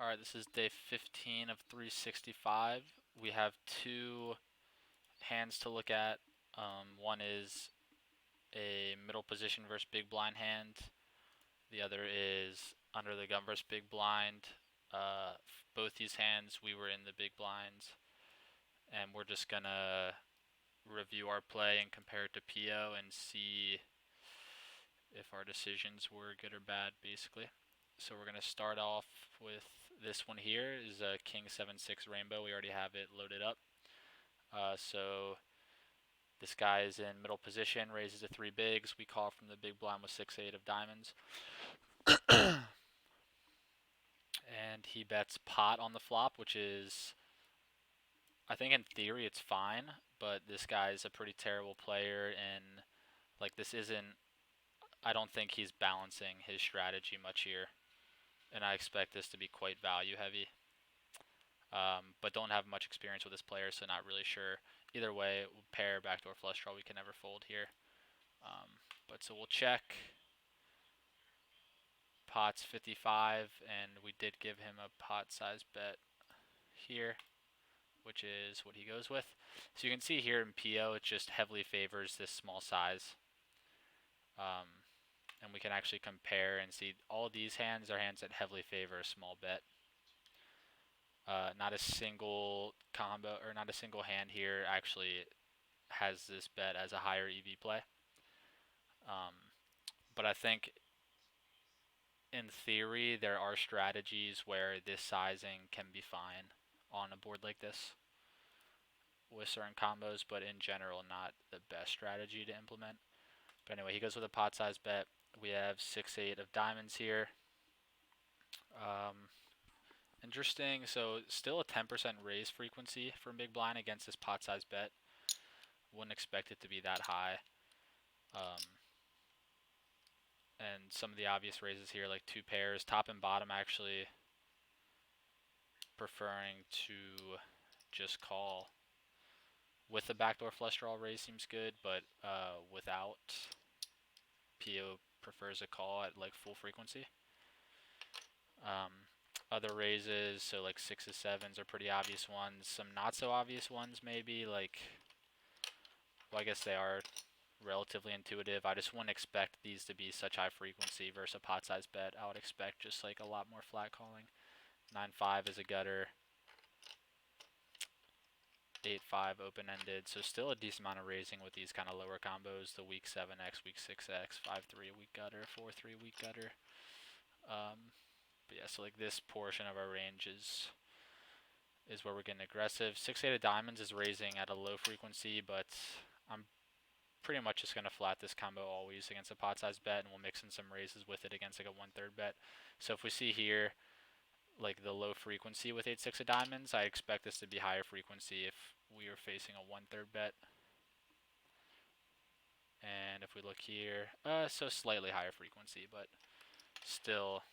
Alright, this is day 15 of 365. We have two hands to look at. One is a middle position versus big blind hand. The other is under the gun versus big blind. Both these hands we were in the big blinds, and we're just gonna review our play and compare it to PIO and see if our decisions were good or bad, basically. So we're gonna start off with this one here is a King 7-6 Rainbow. We already have it loaded up. So this guy is in middle position, raises to 3 bigs. We call from the big blind with 6-8 of diamonds. And he bets pot on the flop, which is, I think in theory it's fine, but this guy's a pretty terrible player, and like this isn't, I don't think he's balancing his strategy much here, and I expect this to be quite value heavy. But don't have much experience with this player, so not really sure. Either way, pair, backdoor flush draw, we can never fold here. But so we'll check. Pot's 55, and we did give him a pot size bet here, which is what he goes with. So you can see here in PIO, it just heavily favors this small size. And we can actually compare and see all of these hands are hands that heavily favor a small bet. Not a single combo or not a single hand here actually has this bet as a higher EV play. But I think in theory there are strategies where this sizing can be fine on a board like this with certain combos, but in general not the best strategy to implement. But anyway, he goes with a pot size bet. We have 6-8 of diamonds here. Interesting. So still a 10% raise frequency from big blind against this pot size bet. Wouldn't expect it to be that high. And some of the obvious raises here, like 2 pairs, top and bottom, actually preferring to just call. With the backdoor flush draw raise seems good, but without, PIO prefers a call at like full frequency. Other raises, so like 6s, 7s are pretty obvious ones. Some not so obvious ones maybe, like, well, I guess they are relatively intuitive. I just wouldn't expect these to be such high frequency versus a pot size bet. I would expect just like a lot more flat calling. 9-5 is a gutter. 8-5 open-ended, so still a decent amount of raising with these kind of lower combos. The weak 7x, weak 6x, 5-3 weak gutter, 4-3 weak gutter. But yeah, so like this portion of our range is where we're getting aggressive. 6-8 of diamonds is raising at a low frequency, but I'm pretty much just going to flat this combo always against a pot size bet, and we'll mix in some raises with it against like a 1/3 bet. So if we see here like the low frequency with 8-6 of diamonds, I expect this to be higher frequency if we are facing a 1/3 bet. And if we look here, so slightly higher frequency, but still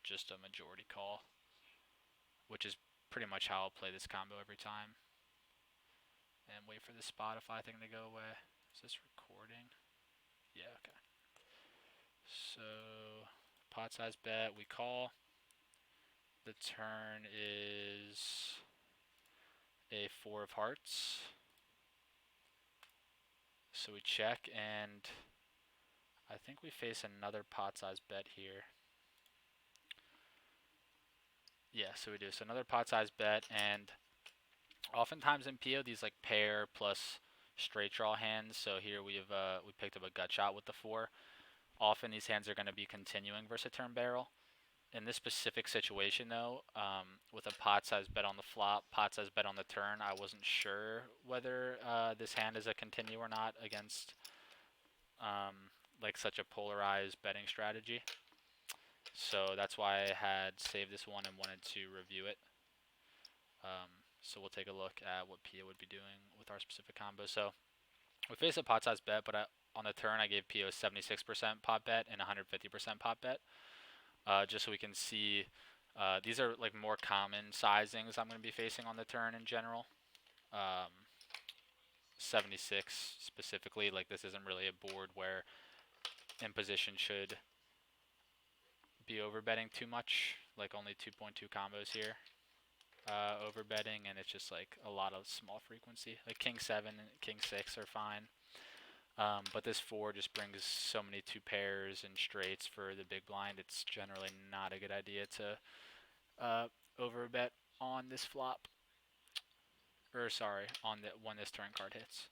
just a majority call, which is pretty much how I'll play this combo every time. And wait for the Spotify thing to go away. Is this recording? Yeah, okay. So pot size bet, we call. The turn is a 4 of hearts. So we check, and I think we face another pot size bet here. Yeah, so we do. So another pot size bet, and oftentimes in PIO these like pair plus straight draw hands. So here we picked up a gut shot with the 4. Often these hands are going to be continuing versus a turn barrel. In this specific situation though, with a pot size bet on the flop, pot size bet on the turn, I wasn't sure whether this hand is a continue or not against like such a polarized betting strategy. So that's why I had saved this one and wanted to review it. So we'll take a look at what PIO would be doing with our specific combo. So we face a pot size bet, but on the turn I gave PIO a 76% pot bet and 150% pot bet. Just so we can see, these are like more common sizings I'm going to be facing on the turn in general. 76 specifically, like this isn't really a board where in position should be overbetting too much. like only 2.2 combos here. Over betting, and it's just like a lot of small frequency. Like King 7 and King 6 are fine. But this 4 just brings so many 2 pairs and straights for the big blind. It's generally not a good idea to overbet on this flop. Or sorry, on the when this turn card hits.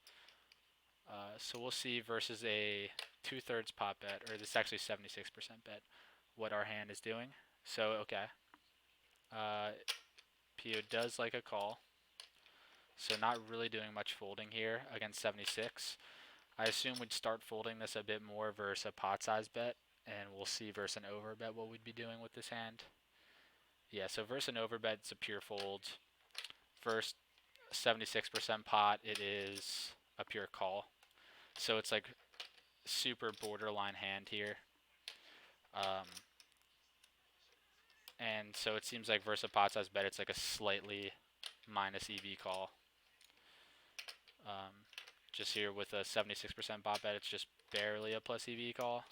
So we'll see versus a 2/3 pot bet, or this is actually 76% bet, what our hand is doing. So okay, PO does like a call. So not really doing much folding here against 76. I assume we'd start folding this a bit more versus a pot size bet, and we'll see versus an overbet what we'd be doing with this hand. Yeah, so versus an overbet, it's a pure fold. First 76% pot, it is a pure call. So it's like super borderline hand here. And so it seems like versus a pot size bet, it's like a slightly minus EV call. Just here with a 76% pot bet, it's just barely a plus EV call.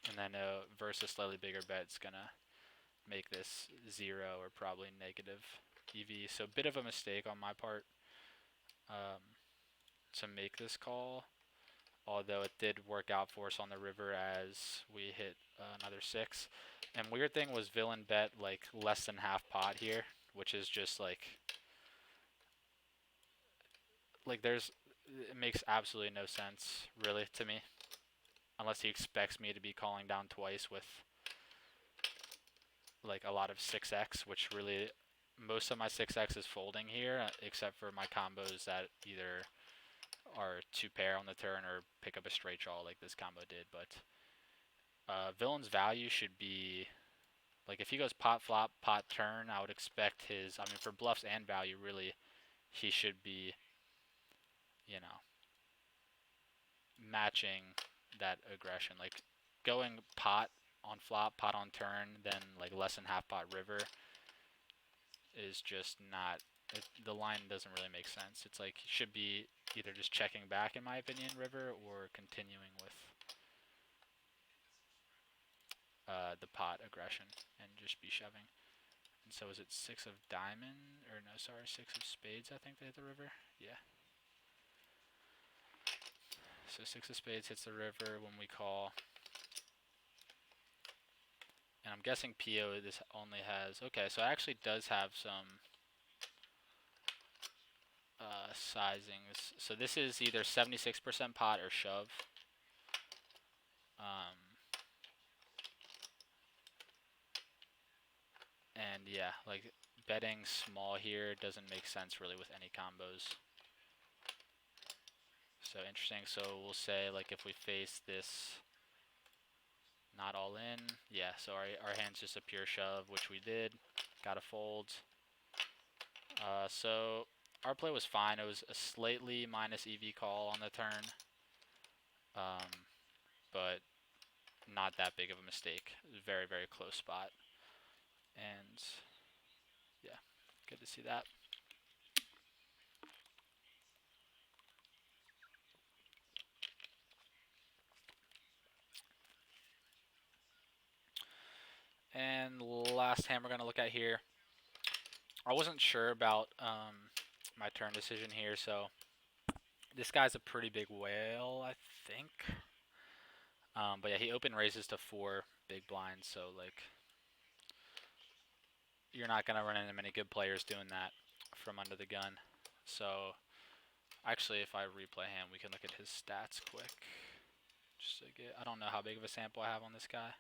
And then versus a slightly bigger bet, it's going to make this 0 or probably negative EV. So a bit of a mistake on my part to make this call. Although it did work out for us on the river as we hit another 6. And weird thing was villain bet like less than half pot here, which is just like it makes absolutely no sense really to me, unless he expects me to be calling down twice with like a lot of 6x, which really most of my 6x is folding here, except for my combos that either are 2 pair on the turn or pick up a straight draw like this combo did. But villain's value should be like if he goes pot flop pot turn, I would expect his, I mean for bluffs and value really, he should be, you know, matching that aggression. Like going pot on flop, pot on turn, then like less than half pot river is just not, the line doesn't really make sense. It's like he should be either just checking back in my opinion river or continuing with the pot aggression and just be shoving. And so is it 6 of diamond, or no, sorry, 6 of spades I think they hit the river? Yeah. So 6 of spades hits the river when we call. And I'm guessing PO this only has, okay, so it actually does have some sizings. So this is either 76% pot or shove. And yeah, like betting small here doesn't make sense really with any combos. So interesting. So we'll say like if we face this not all in, yeah, so our hand's just a pure shove, which we did. Got a fold. So our play was fine. It was a slightly minus EV call on the turn, but not that big of a mistake. Very, very close spot. And yeah, good to see that. And last hand we're going to look at here. I wasn't sure about my turn decision here, so this guy's a pretty big whale, I think. But yeah, he open raises to 4 big blinds, so like you're not going to run into many good players doing that from under the gun. So actually, if I replay hand, we can look at his stats quick. Just to get, I don't know how big of a sample I have on this guy.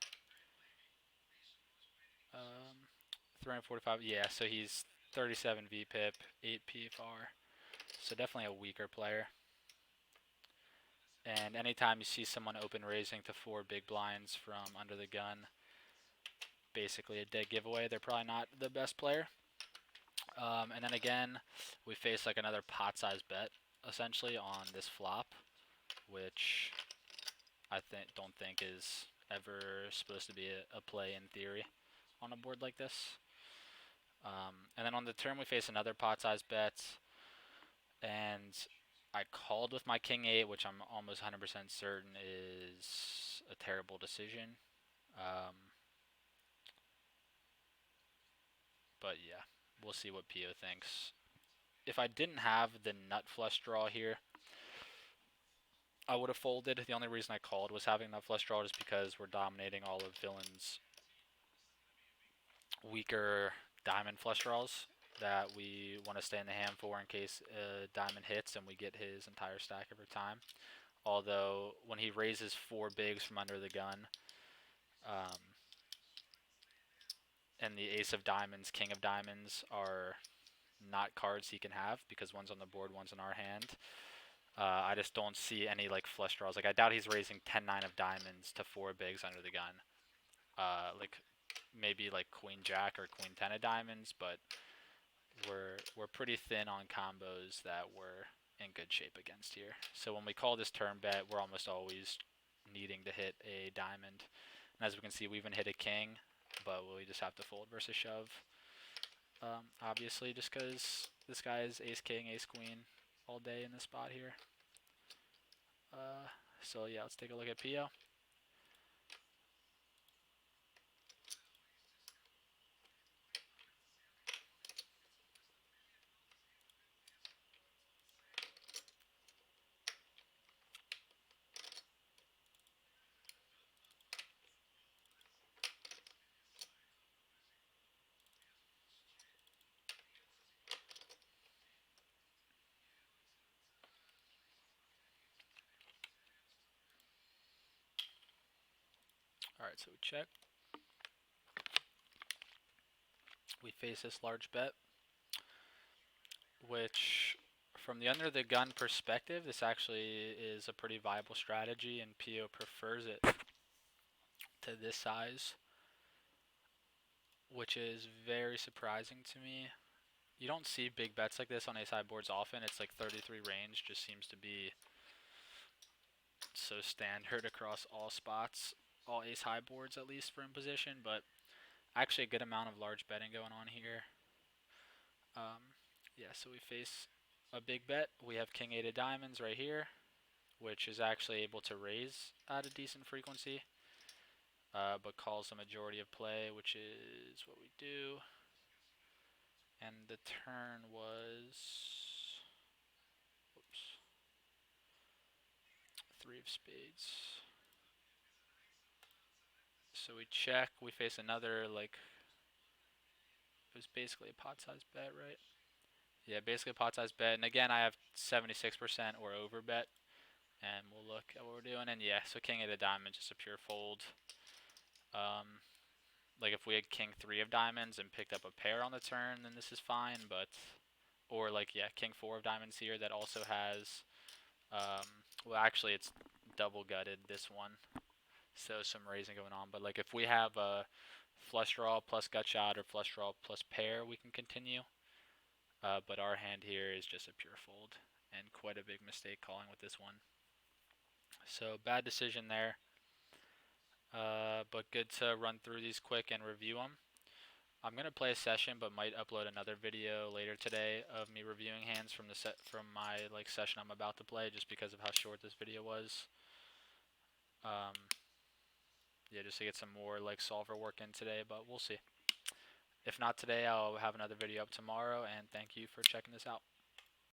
345, yeah, so he's 37 VPIP, 8 PFR. So definitely a weaker player. And anytime you see someone open raising to 4 big blinds from under the gun, basically a dead giveaway. They're probably not the best player. And then again, we face like another pot size bet essentially on this flop, which I don't think is ever supposed to be a play in theory on a board like this. And then on the turn we face another pot size bet, and I called with my king 8, which I'm almost 100% certain is a terrible decision. But yeah, we'll see what PO thinks. If I didn't have the nut flush draw here, I would have folded. The only reason I called was having nut flush draw just because we're dominating all of villain's weaker diamond flush draws that we want to stay in the hand for in case a diamond hits and we get his entire stack every time. Although when he raises 4 bigs from under the gun, and the ace of diamonds, king of diamonds are not cards he can have because one's on the board, one's in our hand. I just don't see any like flush draws. Like I doubt he's raising 10-9 of diamonds to 4 bigs under the gun. Like maybe like queen jack or queen 10 of diamonds, but we're pretty thin on combos that we're in good shape against here. So when we call this turn bet, we're almost always needing to hit a diamond. And as we can see, we even hit a king, but we just have to fold versus shove. Obviously, just because this guy is ace king, ace queen all day in this spot here. So yeah, let's take a look at PO. Alright, so we check. We face this large bet, which from the under the gun perspective, this actually is a pretty viable strategy, and PO prefers it to this size, which is very surprising to me. You don't see big bets like this on ace high boards often. It's like 33 range just seems to be so standard across all spots, all ace high boards at least for in position, but actually a good amount of large betting going on here. Yeah, so we face a big bet. We have king 8 of diamonds right here, which is actually able to raise at a decent frequency, but calls the majority of play, which is what we do. And the turn was, whoops, 3 of spades. So we check, we face another, like, it was basically a pot size bet, right? Yeah, basically a pot size bet. And again, I have 76% or over bet. And we'll look at what we're doing. And yeah, so king 8 of diamonds, just a pure fold. Like if we had king 3 of diamonds and picked up a pair on the turn, then this is fine. But, or like, yeah, king 4 of diamonds here that also has, well, actually it's double gutted, this one. So some raising going on. But like if we have a flush draw plus gut shot or flush draw plus pair, we can continue. But our hand here is just a pure fold, and quite a big mistake calling with this one. So bad decision there, but good to run through these quick and review them. I'm gonna play a session, but might upload another video later today of me reviewing hands from the from my like session I'm about to play, just because of how short this video was. Yeah, just to get some more like solver work in today, but we'll see. If not today, I'll have another video up tomorrow, and thank you for checking this out.